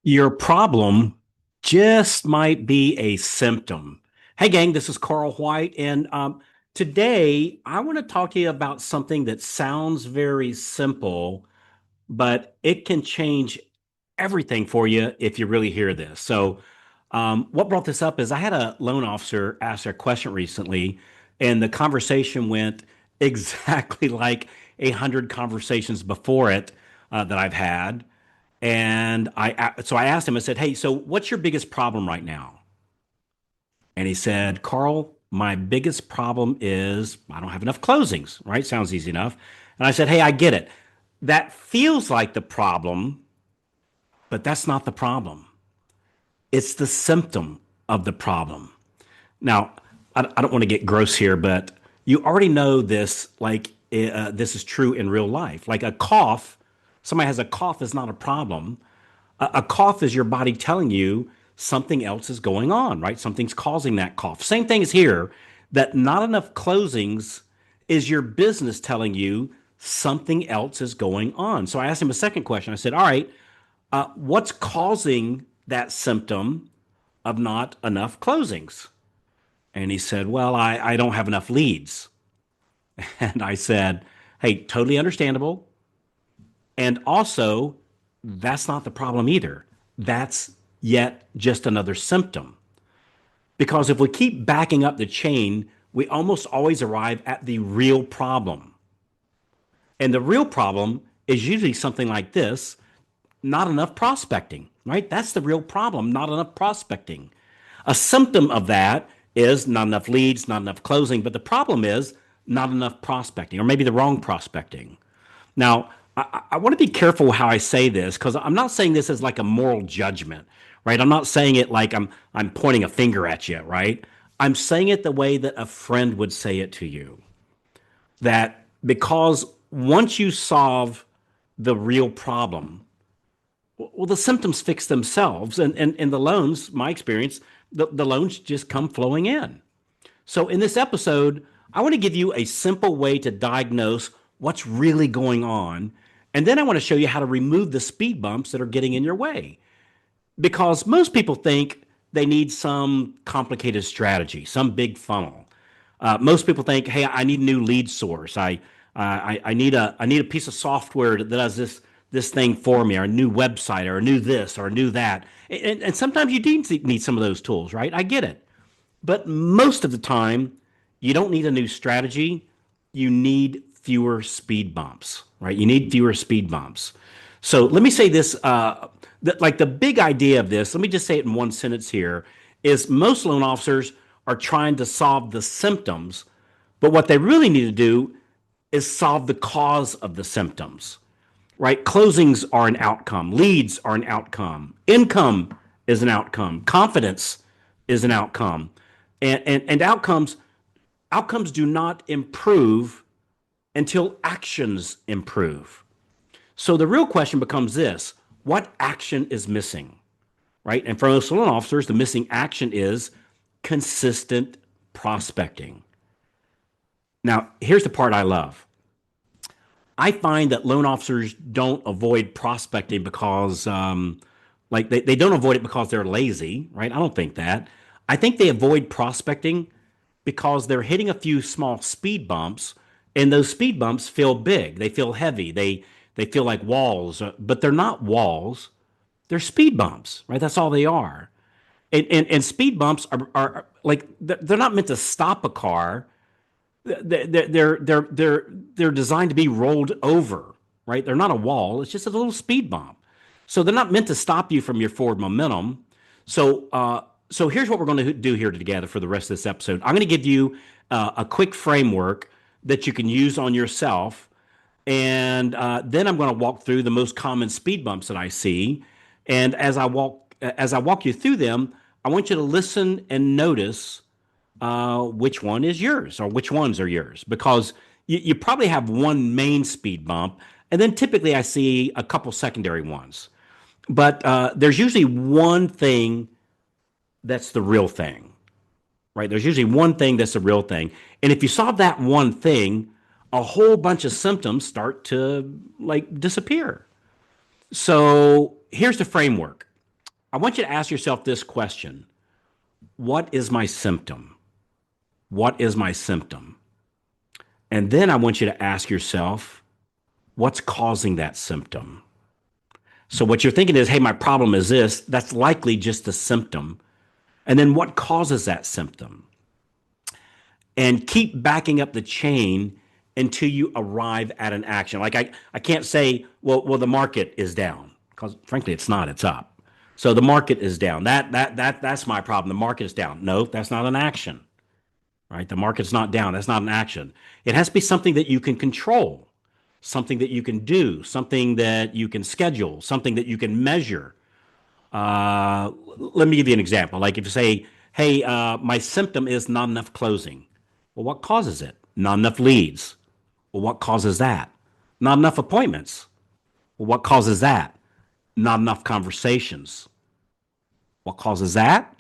Your problem just might be a symptom. Hey, gang, this is Carl White. And today I want to talk to you about something that sounds very simple, but it can change everything for you if you really hear this. What brought this up is I had a loan officer ask a question recently, and the conversation went exactly like 100 conversations before it that I've had. And I asked him, I said, "Hey, so what's your biggest problem right now?" And he said, "Carl, my biggest problem is I don't have enough closings," right? Sounds easy enough. And I said, "Hey, I get it. That feels like the problem, but that's not the problem. It's the symptom of the problem." Now, I don't want to get gross here, but you already know this, this is true in real life. Like a cough, somebody has a cough is not a problem. A cough is your body telling you something else is going on, right? Something's causing that cough. Same thing is here, that not enough closings is your business telling you something else is going on. So I asked him a second question. I said, "All right, what's causing that symptom of not enough closings?" And he said, "Well, I don't have enough leads." And I said, "Hey, totally understandable. And also, that's not the problem either. That's yet just another symptom. Because if we keep backing up the chain, we almost always arrive at the real problem. And the real problem is usually something like this: not enough prospecting, right? That's the real problem, not enough prospecting. A symptom of that is not enough leads, not enough closing, but the problem is not enough prospecting, or maybe the wrong prospecting. Now, I want to be careful how I say this because I'm not saying this as like a moral judgment, right? I'm not saying it like I'm pointing a finger at you, right? I'm saying it the way that a friend would say it to you. That because once you solve the real problem, well, the symptoms fix themselves, and the loans, my experience, the loans just come flowing in. So in this episode, I want to give you a simple way to diagnose what's really going on. And then I want to show you how to remove the speed bumps that are getting in your way. Because most people think they need some complicated strategy, some big funnel. Most people think, "Hey, I need a new lead source. I need a piece of software that does this thing for me, or a new website, or a new this, or a new that." And sometimes you do need some of those tools, right? I get it. But most of the time, you don't need a new strategy. You need fewer speed bumps, right? You need fewer speed bumps. So let me say this, like the big idea of this, let me just say it in one sentence here, is most loan officers are trying to solve the symptoms, but what they really need to do is solve the cause of the symptoms, right? Closings are an outcome, leads are an outcome, income is an outcome, confidence is an outcome. And outcomes do not improve until actions improve. So the real question becomes this: what action is missing, right? And for most loan officers, the missing action is consistent prospecting. Now, here's the part I love. I find that loan officers don't avoid prospecting because, they don't avoid it because they're lazy, right? I don't think that. I think they avoid prospecting because they're hitting a few small speed bumps, and those speed bumps feel big. They feel heavy. They feel like walls, but they're not walls. They're speed bumps, right? That's all they are. And speed bumps are like they're not meant to stop a car. They're designed to be rolled over, right? They're not a wall. It's just a little speed bump. So they're not meant to stop you from your forward momentum. So here's what we're going to do here together for the rest of this episode. I'm going to give you a quick framework that you can use on yourself, and then I'm going to walk through the most common speed bumps that I see. And as I walk you through them, I want you to listen and notice which one is yours, or which ones are yours, because you probably have one main speed bump, and then typically I see a couple secondary ones. But there's usually one thing that's the real thing, right? There's usually one thing that's the real thing. And if you solve that one thing, a whole bunch of symptoms start to like disappear. So here's the framework. I want you to ask yourself this question. What is my symptom? What is my symptom? And then I want you to ask yourself, what's causing that symptom? So what you're thinking is, hey, my problem is this. That's likely just a symptom. And then what causes that symptom? And keep backing up the chain until you arrive at an action. Like I can't say, well, the market is down because frankly, it's not. It's up. So the market is down. That's my problem. The market is down. No, that's not an action, right? The market's not down. That's not an action. It has to be something that you can control, something that you can do, something that you can schedule, something that you can measure. Let me give you an example. Like if you say, hey, my symptom is not enough closing. Well, what causes it? Not enough leads. Well, what causes that? Not enough appointments. Well, what causes that? Not enough conversations. What causes that?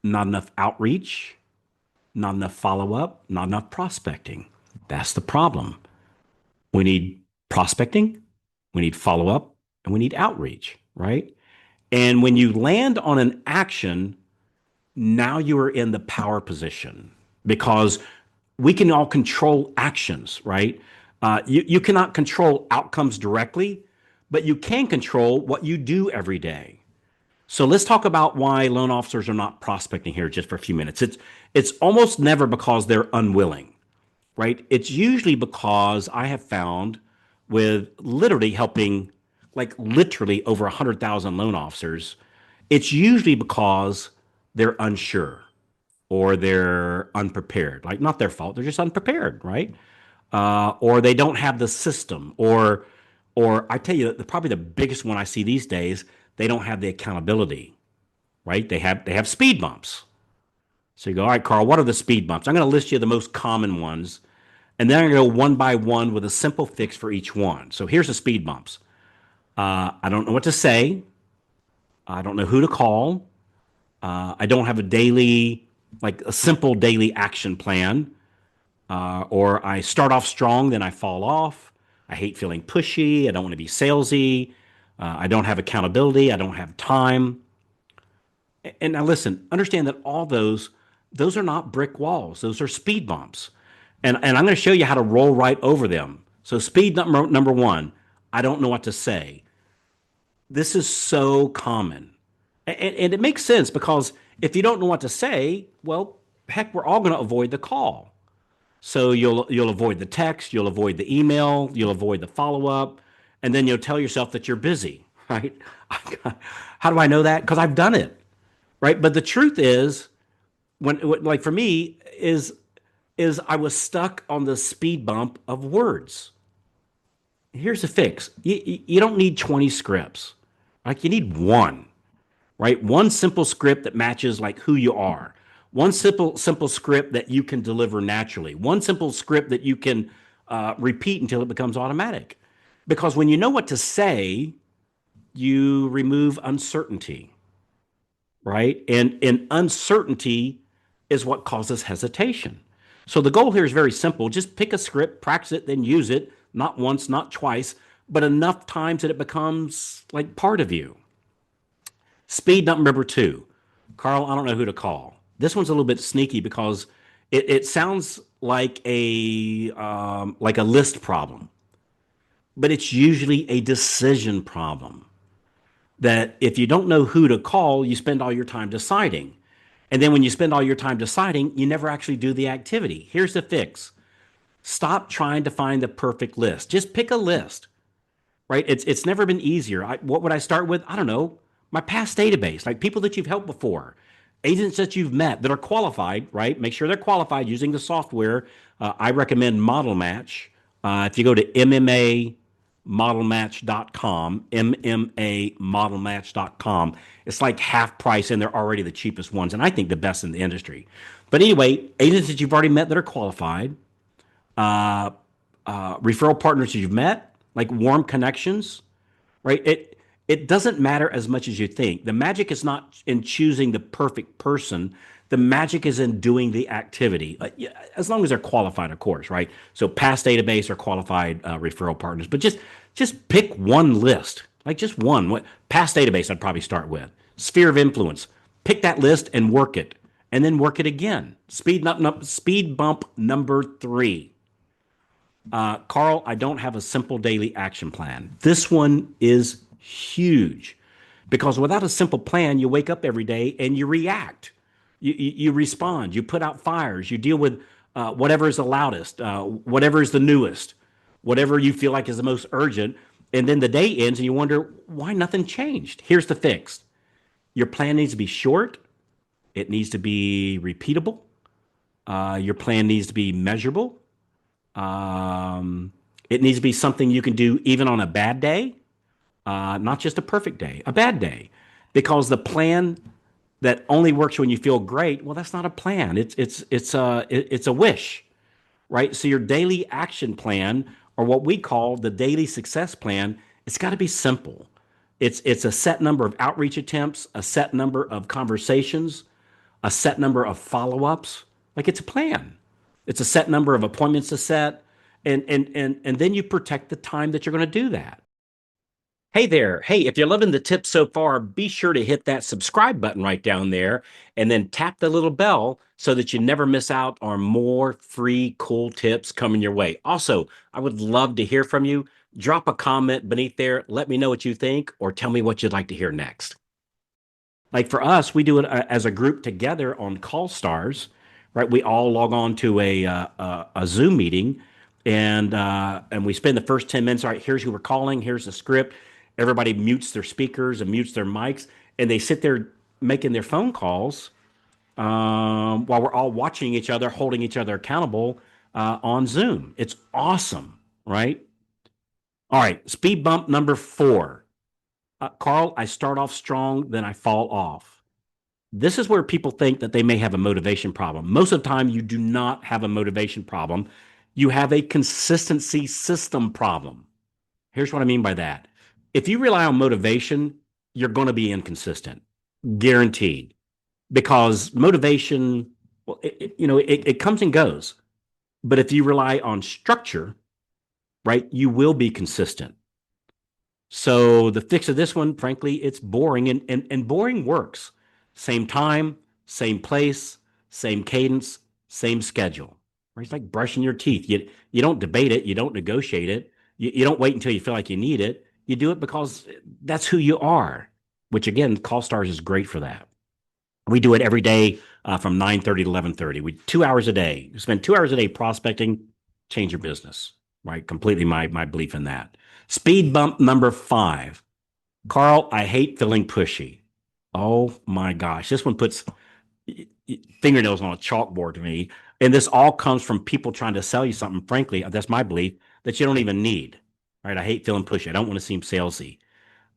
Not enough outreach, not enough follow up, not enough prospecting. That's the problem. We need prospecting, we need follow up, and we need outreach, right? And when you land on an action, now you are in the power position because we can all control actions, right? You cannot control outcomes directly, but you can control what you do every day. So let's talk about why loan officers are not prospecting here just for a few minutes. It's almost never because they're unwilling, right? It's usually because I have found with literally helping like literally over 100,000 loan officers, it's usually because they're unsure or they're unprepared. Like not their fault, they're just unprepared, right? Or they don't have the system, or I tell you, probably the biggest one I see these days, they don't have the accountability, right? They have speed bumps. So you go, all right, Carl, what are the speed bumps? I'm going to list you the most common ones, and then I'm going to go one by one with a simple fix for each one. So here's the speed bumps. I don't know what to say. I don't know who to call. I don't have a daily, like a simple daily action plan. Or I start off strong, then I fall off. I hate feeling pushy. I don't want to be salesy. I don't have accountability. I don't have time. And now listen, understand that all those are not brick walls. Those are speed bumps. And I'm going to show you how to roll right over them. So speed number one, I don't know what to say. This is so common. And it makes sense because if you don't know what to say, well, heck, we're all going to avoid the call. So you'll avoid the text, you'll avoid the email, you'll avoid the follow up, and then you'll tell yourself that you're busy, right? How do I know that? Because I've done it, right? But the truth is, like for me, is I was stuck on the speed bump of words. Here's the fix: you don't need 20 scripts, like you need one, right? One simple script that matches like who you are. One simple script that you can deliver naturally. One simple script that you can repeat until it becomes automatic. Because when you know what to say, you remove uncertainty, right? And uncertainty is what causes hesitation. So the goal here is very simple. Just pick a script, practice it, then use it, not once, not twice, but enough times that it becomes like part of you. Speed number two. Carl, I don't know who to call. This one's a little bit sneaky because it sounds like a list problem, but it's usually a decision problem. That if you don't know who to call, you spend all your time deciding. And then when you spend all your time deciding, you never actually do the activity. Here's the fix. Stop trying to find the perfect list. Just pick a list, right? It's never been easier. What would I start with? I don't know. My past database, like people that you've helped before, agents that you've met that are qualified, right? Make sure they're qualified using the software. I recommend Model Match. If you go to MMAmodelmatch.com, it's like half price and they're already the cheapest ones. And I think the best in the industry. But anyway, agents that you've already met that are qualified, referral partners that you've met, like warm connections, right? It doesn't matter as much as you think. The magic is not in choosing the perfect person. The magic is in doing the activity, yeah, as long as they're qualified, of course, right? So past database or qualified referral partners. But just pick one list. Like just one. What past database I'd probably start with. Sphere of influence. Pick that list and work it. And then work it again. Speed bump number three. Carl, I don't have a simple daily action plan. This one is huge because without a simple plan, you wake up every day and you react. You respond, you put out fires, you deal with whatever is the loudest, whatever is the newest, whatever you feel like is the most urgent. And then the day ends and you wonder why nothing changed. Here's the fix: your plan needs to be short, it needs to be repeatable, your plan needs to be measurable. It needs to be something you can do even on a bad day, not just a perfect day, a bad day. Because the plan that only works when you feel great, well, that's not a plan. It's a wish, right? So your daily action plan, or what we call the daily success plan, it's got to be simple. It's a set number of outreach attempts, a set number of conversations, a set number of follow-ups. Like it's a plan. It's a set number of appointments to set, and then you protect the time that you're going to do that. Hey there. Hey, if you're loving the tips so far, be sure to hit that subscribe button right down there and then tap the little bell so that you never miss out on more free cool tips coming your way. Also, I would love to hear from you. Drop a comment beneath there. Let me know what you think or tell me what you'd like to hear next. Like for us, we do it as a group together on Call Stars, right? We all log on to a Zoom meeting, and we spend the first 10 minutes. All right, here's who we're calling. Here's the script. Everybody mutes their speakers and mutes their mics, and they sit there making their phone calls while we're all watching each other, holding each other accountable on Zoom. It's awesome, right? All right, speed bump number four. Carl, I start off strong, then I fall off. This is where people think that they may have a motivation problem. Most of the time, you do not have a motivation problem. You have a consistency system problem. Here's what I mean by that. If you rely on motivation, you're going to be inconsistent, guaranteed, because motivation, well, it comes and goes. But if you rely on structure, right, you will be consistent. So the fix of this one, frankly, it's boring, and boring works. Same time, same place, same cadence, same schedule. Right? It's like brushing your teeth. You don't debate it, you don't negotiate it, you don't wait until you feel like you need it. You do it because that's who you are. Which again, Call Stars is great for that. We do it every day from 9:30 to 11:30. We 2 hours a day. We spend 2 hours a day prospecting. Change your business. Right? Completely my belief in that. Speed bump number five. Carl, I hate feeling pushy. Oh my gosh. This one puts fingernails on a chalkboard to me. And this all comes from people trying to sell you something, frankly, that's my belief, that you don't even need. Right? I hate feeling pushy. I don't want to seem salesy.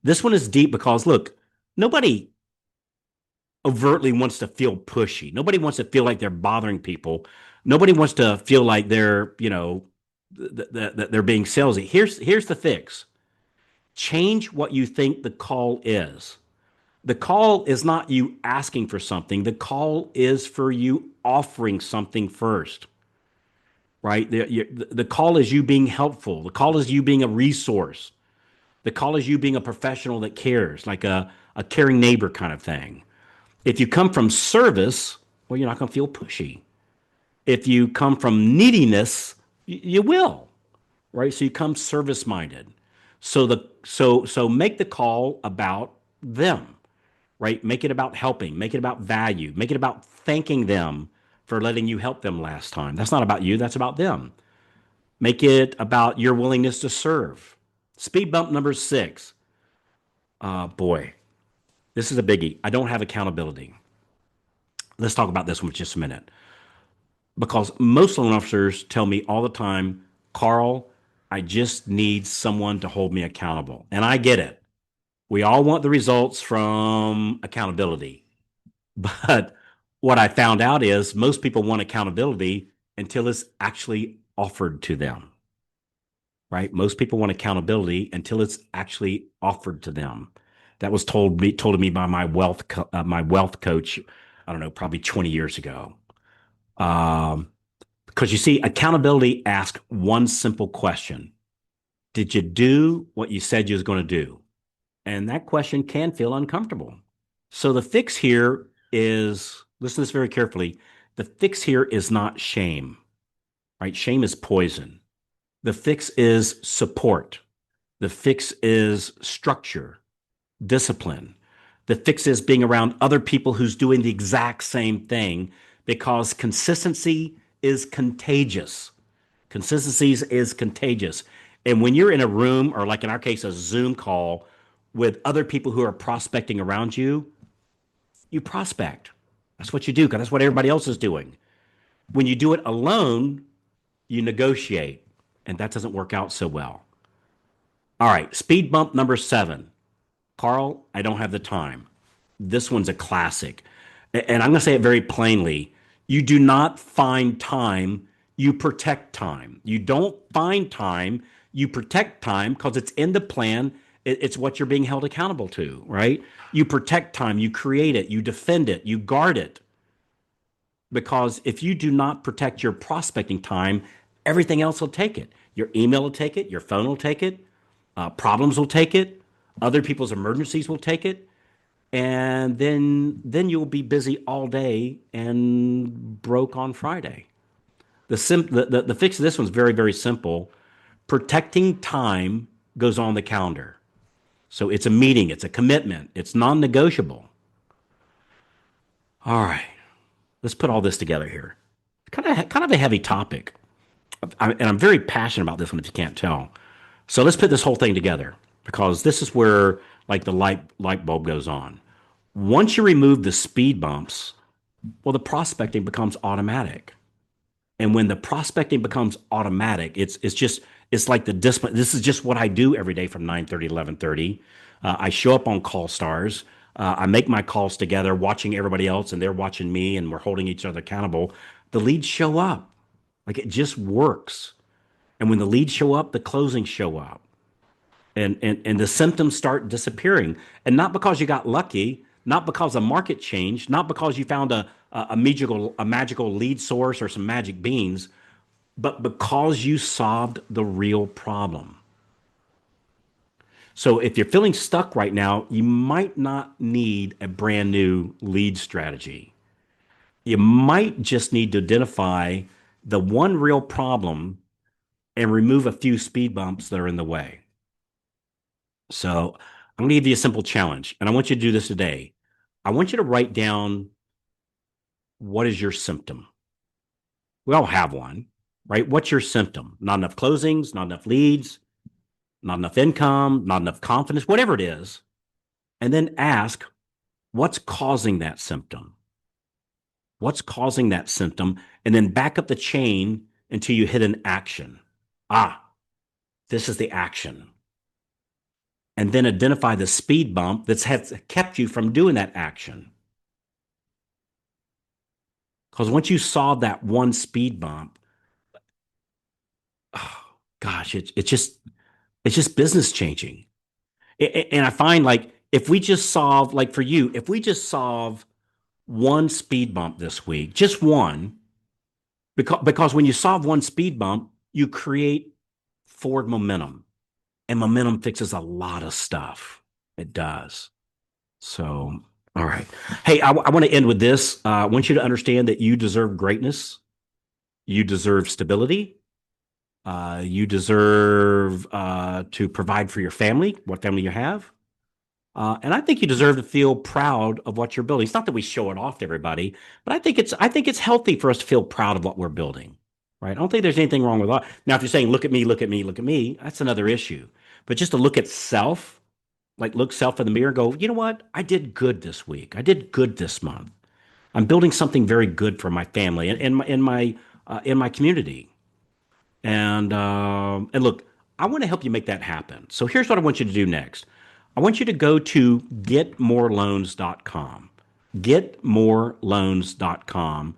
This one is deep because look, nobody overtly wants to feel pushy. Nobody wants to feel like they're bothering people. Nobody wants to feel like they're, that they're being salesy. Here's the fix. Change what you think the call is. The call is not you asking for something. The call is for you offering something first, right? The call is you being helpful. The call is you being a resource. The call is you being a professional that cares, like a caring neighbor kind of thing. If you come from service, well, you're not going to feel pushy. If you come from neediness, you will, right? So you come service minded. So make the call about them, right? Make it about helping, make it about value, make it about thanking them for letting you help them last time. That's not about you, that's about them. Make it about your willingness to serve. Speed bump number six. Boy, this is a biggie. I don't have accountability. Let's talk about this one for just a minute. Because most loan officers tell me all the time, Carl, I just need someone to hold me accountable. And I get it. We all want the results from accountability. But what I found out is most people want accountability until it's actually offered to them, right? Most people want accountability until it's actually offered to them. That was told to me by my wealth coach. I don't know, probably 20 years ago. Because you see, accountability asks one simple question: did you do what you said you was going to do? And that question can feel uncomfortable. So the fix here is, listen to this very carefully. The fix here is not shame, right? Shame is poison. The fix is support. The fix is structure, discipline. The fix is being around other people who's doing the exact same thing because consistency is contagious. Consistency is contagious. And when you're in a room, or like in our case, a Zoom call with other people who are prospecting around you, you prospect. That's what you do because that's what everybody else is doing. When you do it alone, you negotiate, and that doesn't work out so well. All right, speed bump number 7. Carl, I don't have the time. This one's a classic. And I'm going to say it very plainly. You do not find time, you protect time. You don't find time, you protect time because it's in the plan. It's what you're being held accountable to, right? You protect time, you create it, you defend it, you guard it. Because if you do not protect your prospecting time, everything else will take it. Your email will take it, your phone will take it, problems will take it, other people's emergencies will take it, and then you'll be busy all day and broke on Friday. The fix of this one's very, very simple. Protecting time goes on the calendar. So it's a meeting, it's a commitment, it's non-negotiable. All right, let's put all this together here. Kind of a heavy topic, and I'm very passionate about this one. If you can't tell, so let's put this whole thing together because this is where like the light bulb goes on. Once you remove the speed bumps, well, the prospecting becomes automatic. And when the prospecting becomes automatic, it's like the discipline. This is just what I do every day from 9:30 to 11:30. I show up on call stars. I make my calls together, watching everybody else, and they're watching me, and we're holding each other accountable. The leads show up. Like it just works. And when the leads show up, the closings show up. And the symptoms start disappearing. And not because you got lucky, not because the market changed, not because you found a magical lead source or some magic beans, but because you solved the real problem. So if you're feeling stuck right now, you might not need a brand new lead strategy. You might just need to identify the one real problem and remove a few speed bumps that are in the way. So I'm going to give you a simple challenge, and I want you to do this today. I want you to write down what is your symptom. We all have one, right? What's your symptom? Not enough closings, not enough leads, not enough income, not enough confidence, whatever it is. And then ask, what's causing that symptom? What's causing that symptom? And then back up the chain until you hit an action. Ah, this is the action. And then identify the speed bump that's kept you from doing that action. Because once you solve that one speed bump, oh, gosh, it's just business changing. And I find like if we just solve, like for you, if we just solve one speed bump this week, just one, because when you solve one speed bump, you create forward momentum, and momentum fixes a lot of stuff. It does. So, all right. Hey, I want to end with this. I want you to understand that you deserve greatness. You deserve stability. You deserve to provide for your family, what family you have. And I think you deserve to feel proud of what you're building. It's not that we show it off to everybody, but I think it's healthy for us to feel proud of what we're building, right? I don't think there's anything wrong with that. Now, if you're saying, look at me, look at me, look at me, that's another issue. But just to look at self, like look self in the mirror, and go, you know what? I did good this week. I did good this month. I'm building something very good for my family and in my community. And look, I want to help you make that happen. So here's what I want you to do next. I want you to go to getmoreloans.com. Getmoreloans.com.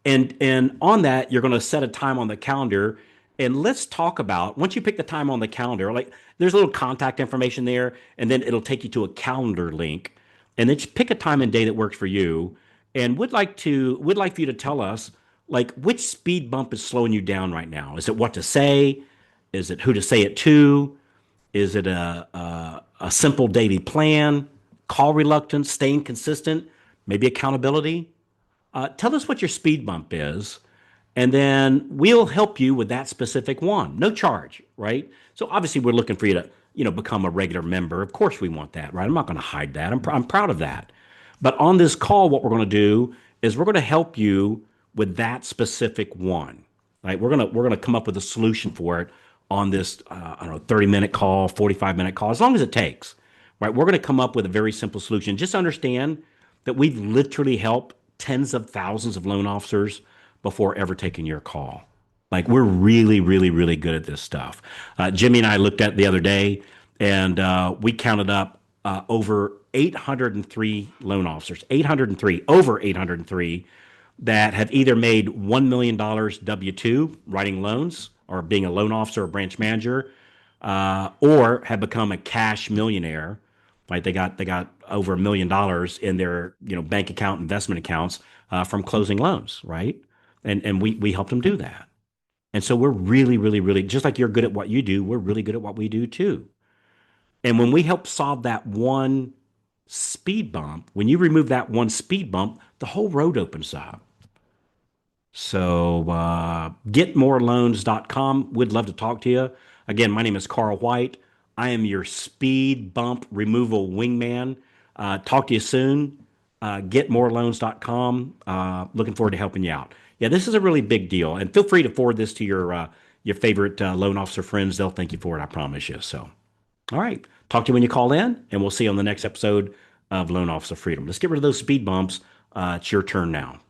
And on that, you're going to set a time on the calendar. And let's talk about once you pick the time on the calendar, like there's a little contact information there, and then it'll take you to a calendar link. And then just pick a time and day that works for you. And would like for you to tell us like which speed bump is slowing you down right now. Is it what to say? Is it who to say it to? Is it a simple daily plan, call reluctance, staying consistent, maybe accountability. Tell us what your speed bump is, and then we'll help you with that specific one. No charge, right? So obviously we're looking for you to, become a regular member. Of course we want that, right? I'm not going to hide that. I'm proud of that. But on this call, what we're going to do is we're going to help you with that specific one, right? We're going to come up with a solution for it on this, I don't know, 30-minute call, 45-minute call, as long as it takes, right? We're going to come up with a very simple solution. Just understand that we've literally helped tens of thousands of loan officers before ever taking your call. Like we're really, really, really good at this stuff. Jimmy and I looked at it the other day, and we counted up over 803 loan officers, 803, over 803 that have either made $1 million W 2 writing loans or being a loan officer or branch manager, or have become a cash millionaire. Right, they got over $1 million in their bank account investment accounts from closing loans. Right, and we helped them do that. And so we're really, really, really just like you're good at what you do. We're really good at what we do too. And when we help solve that one speed bump, when you remove that one speed bump, the whole road opens up. So getmoreloans.com. We'd love to talk to you. Again, my name is Carl White. I am your speed bump removal wingman. Talk to you soon. Getmoreloans.com. Looking forward to helping you out. Yeah, this is a really big deal. And feel free to forward this to your favorite loan officer friends. They'll thank you for it, I promise you. So, all right. Talk to you when you call in, and we'll see you on the next episode of Loan Officer Freedom. Let's get rid of those speed bumps. It's your turn now.